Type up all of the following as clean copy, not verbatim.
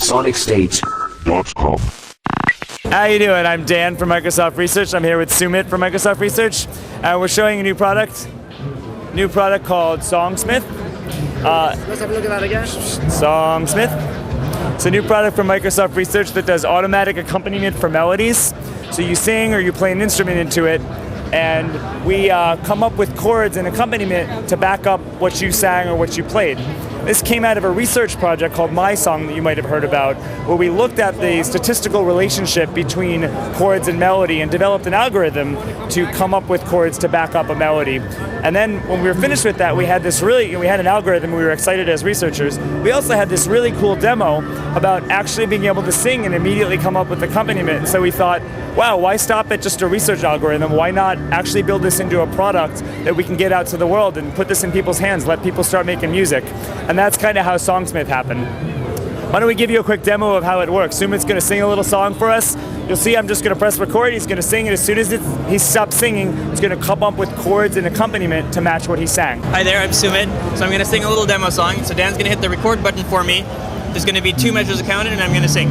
sonicstate.com. How you doing? I'm Dan from Microsoft Research. I'm here with Sumit from Microsoft Research. We're showing a new product called Songsmith. Let's have a look at that again. Songsmith. It's a new product from Microsoft Research that does automatic accompaniment for melodies. So you sing or you play an instrument into it, and we come up with chords and accompaniment to back up what you sang or what you played. This came out of a research project called My Song that you might have heard about, where we looked at the statistical relationship between chords and melody and developed an algorithm to come up with chords to back up a melody. And then when we were finished with that, we had an algorithm, we were excited as researchers. We also had this really cool demo about actually being able to sing and immediately come up with accompaniment. So we thought, wow, why stop at just a research algorithm? Why not actually build this into a product that we can get out to the world and put this in people's hands, let people start making music? And that's kind of how Songsmith happened. Why don't we give you a quick demo of how it works? Sumit's going to sing a little song for us. You'll see I'm just going to press record. He's going to sing, and as soon as he stops singing, he's going to come up with chords and accompaniment to match what he sang. Hi there, I'm Sumit. So I'm going to sing a little demo song. So Dan's going to hit the record button for me. There's going to be 2 measures counted, and I'm going to sing.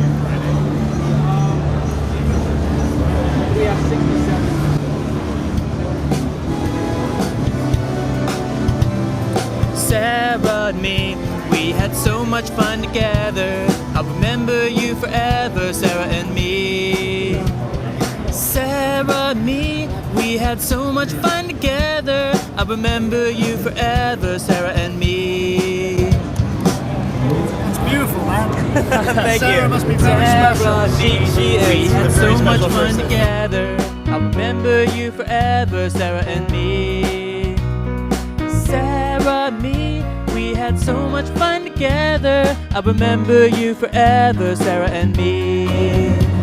Sarah and me, we had so much fun together. I'll remember you forever, Sarah and me. Sarah and me, we had so much fun together. I'll remember you forever, Sarah and me. It's beautiful, man. Thank Sarah you. must be very special. She is. We had so much fun together. I'll remember you forever, Sarah and me. Sarah and me, we had so much fun together. I'll remember you forever, Sarah and me.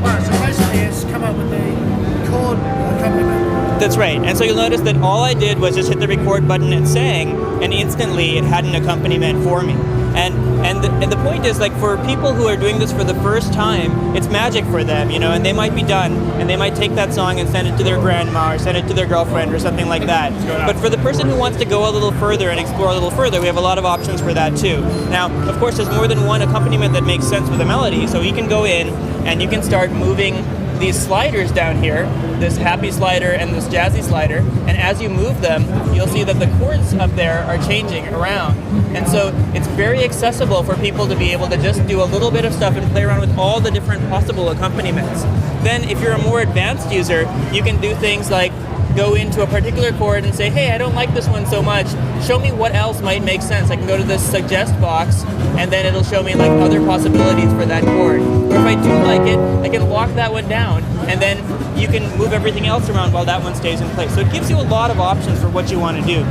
Wow, so basically it's come up with the chord accompaniment. That's right. And so you'll notice that all I did was just hit the record button and sang, and instantly it had an accompaniment for me. And the point is, like, for people who are doing this for the first time, it's magic for them, you know, and they might be done, and they might take that song and send it to their grandma or send it to their girlfriend or something like that. But for the person who wants to go a little further and explore a little further, we have a lot of options for that too. Now, of course, there's more than one accompaniment that makes sense with a melody, so you can go in and you can start moving these sliders down here, this happy slider and this jazzy slider, and as you move them, you'll see that the chords up there are changing around. And so it's very accessible for people to be able to just do a little bit of stuff and play around with all the different possible accompaniments. Then if you're a more advanced user, you can do things like go into a particular chord and say, hey, I don't like this one so much. Show me what else might make sense. I can go to this suggest box, and then it'll show me like other possibilities for that chord. Or if I do like it, I can lock that one down, and then you can move everything else around while that one stays in place. So it gives you a lot of options for what you want to do.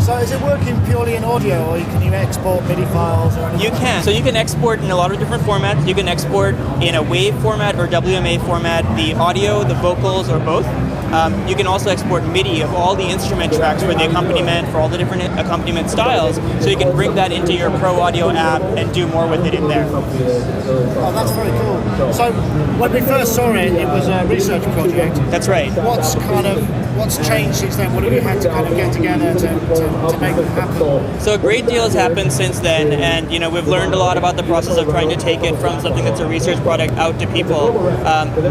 So is it working purely in audio, or can you export MIDI files or anything? You can. So you can export in a lot of different formats. You can export in a WAV format or WMA format, the audio, the vocals, or both. You can also export MIDI of all the instrument tracks for the accompaniment, for all the different accompaniment styles, so you can bring that into your Pro Audio app and do more with it in there. Oh, that's very cool. So when we first saw it, it was a research project. That's right. What's changed since then? What have you had to kind of get together to make it happen? So a great deal has happened since then, and you know, we've learned a lot about the process of trying to take it from something that's a research product out to people.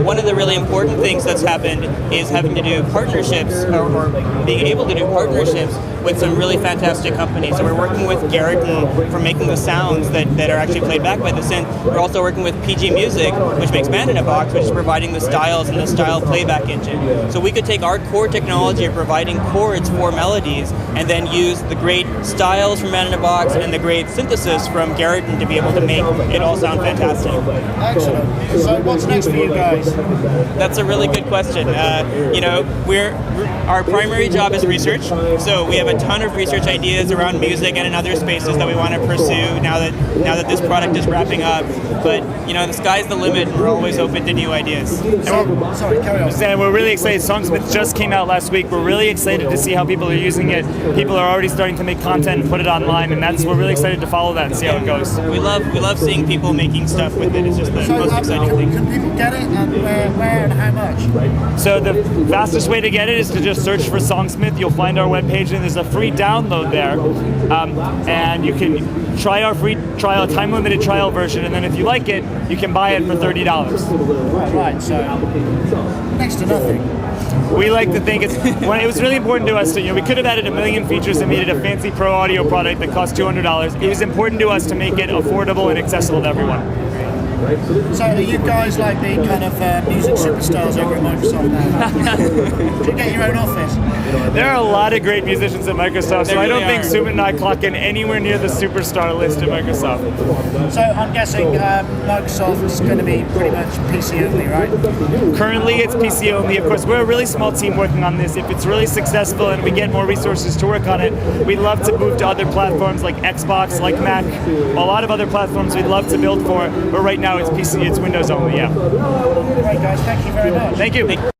One of the really important things that's happened is having to do partnerships, or being able to do partnerships with some really fantastic companies. So we're working with Garrison for making the sounds that are actually played back by the synth. We're also working with PG Music, which makes Band in a Box, which is providing the styles and the style playback engine. So we could take our core technology of providing chords for melodies and then use the great styles from Band in a Box and the great synthesis from Garrison to be able to make it all sound fantastic. Excellent. So what's next for you guys? That's a really good question. You know, our primary job is research, so we have a ton of research ideas around music and in other spaces that we want to pursue now that this product is wrapping up. But you know, the sky's the limit, and we're always open to new ideas. Sorry, carry on. And we're really excited. Songsmith just came out out last week. We're really excited to see how people are using it. People are already starting to make content and put it online, and we're really excited to follow that and see how it goes. We love seeing people making stuff with it. It's just the most exciting thing. Can people get it, and where and how much? So the fastest way to get it is to just search for Songsmith. You'll find our webpage, and there's a free download there, and you can try our free trial, time-limited trial version, and then if you like it, you can buy it for $30. Right, so next to nothing. We like to think it was really important to us to, we could have added a million features and made it a fancy pro audio product that cost $200. It was important to us to make it affordable and accessible to everyone. So are you guys like the kind of music superstars over at Microsoft now? Do you get your own office? There are a lot of great musicians at Microsoft, so I don't think Sumit and I clock in anywhere near the superstar list at Microsoft. So I'm guessing Microsoft's going to be pretty much PC only, right? Currently it's PC only. Of course, we're a really small team working on this. If it's really successful and we get more resources to work on it, we'd love to move to other platforms like Xbox, like Mac, a lot of other platforms we'd love to build for, but right now it's PC, it's Windows only, yeah. Great guys, thank you very much. Thank you.